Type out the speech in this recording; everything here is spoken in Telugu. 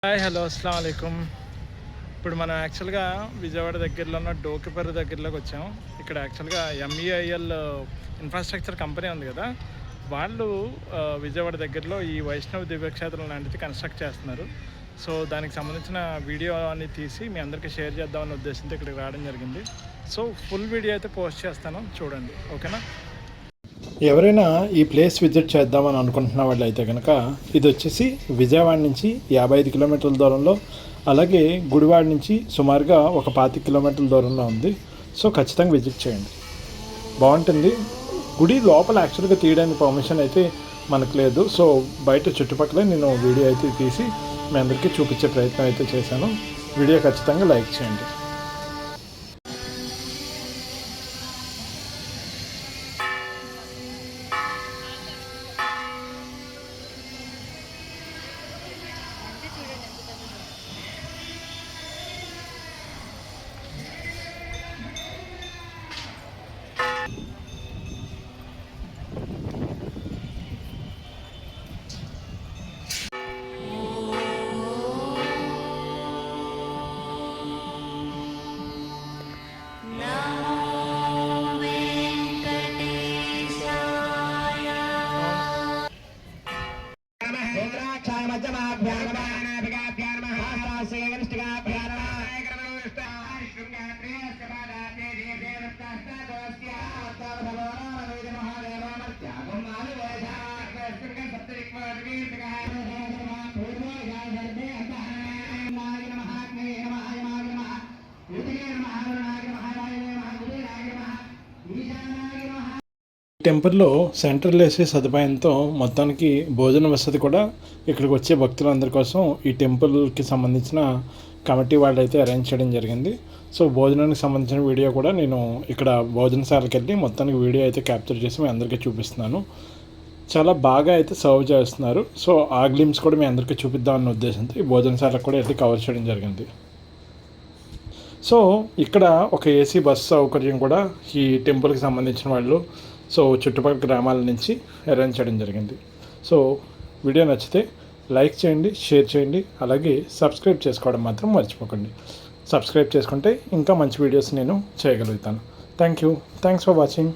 హాయ్ హలో అస్సలం అయికుం. ఇప్పుడు మనం యాక్చువల్గా విజయవాడ దగ్గరలో ఉన్న డోకిపర్రు దగ్గరలోకి వచ్చాము. ఇక్కడ యాక్చువల్గా ఎంఈఐఎల్ ఇన్ఫ్రాస్ట్రక్చర్ కంపెనీ ఉంది కదా, వాళ్ళు విజయవాడ దగ్గరలో ఈ వైష్ణవ్ దివ్యక్షేత్రం లాంటిది కన్స్ట్రక్ట్ చేస్తున్నారు. సో దానికి సంబంధించిన వీడియో అని తీసి మీ అందరికీ షేర్ చేద్దామనే ఉద్దేశంతో ఇక్కడికి రావడం జరిగింది. సో ఫుల్ వీడియో అయితే పోస్ట్ చేస్తాను, చూడండి. ఓకేనా? ఎవరైనా ఈ ప్లేస్ విజిట్ చేద్దామని అనుకుంటున్న వాళ్ళు అయితే కనుక ఇది వచ్చేసి విజయవాడ నుంచి 55 కిలోమీటర్ల దూరంలో, అలాగే గుడివాడ నుంచి సుమారుగా ఒక 25 కిలోమీటర్ల దూరంలో ఉంది. సో ఖచ్చితంగా విజిట్ చేయండి, బాగుంటుంది. గుడి లోపల యాక్చువల్గా తీయడానికి పర్మిషన్ అయితే మనకు లేదు. సో బయట చుట్టుపక్కల నేను వీడియో అయితే తీసి మీ అందరికీ చూపించే ప్రయత్నం అయితే చేశాను. వీడియో ఖచ్చితంగా లైక్ చేయండి. టెంపుల్లో సెంట్రల్ ఏసీ సదుపాయంతో మొత్తానికి భోజన వసతి కూడా ఇక్కడికి వచ్చే భక్తులందరి కోసం ఈ టెంపుల్కి సంబంధించిన కమిటీ వాళ్ళు అయితే అరేంజ్ చేయడం జరిగింది. సో భోజనానికి సంబంధించిన వీడియో కూడా నేను ఇక్కడ భోజనశాలకు వెళ్ళి మొత్తానికి వీడియో అయితే క్యాప్చర్ చేసి మీ అందరికీ చూపిస్తున్నాను. చాలా బాగా అయితే సర్వ్ చేస్తున్నారు. సో ఆ గ్లిమ్స్ కూడా మీ అందరికీ చూపిద్దామన్న ఉద్దేశంతో ఈ భోజనశాలకు కూడా వెళ్ళి కవర్ చేయడం జరిగింది. సో ఇక్కడ ఒక ఏసీ బస్సు సౌకర్యం కూడా ఈ టెంపుల్కి సంబంధించిన వాళ్ళు సో చుట్టుపక్కల గ్రామాల నుంచి అరేంజ్ చేయడం జరిగింది. సో వీడియో నచ్చితే లైక్ చేయండి, షేర్ చేయండి, అలాగే సబ్స్క్రైబ్ చేసుకోవడం మాత్రం మర్చిపోకండి. సబ్స్క్రైబ్ చేసుకుంటే ఇంకా మంచి వీడియోస్ నేను చేయగలుగుతాను. Thanks for watching.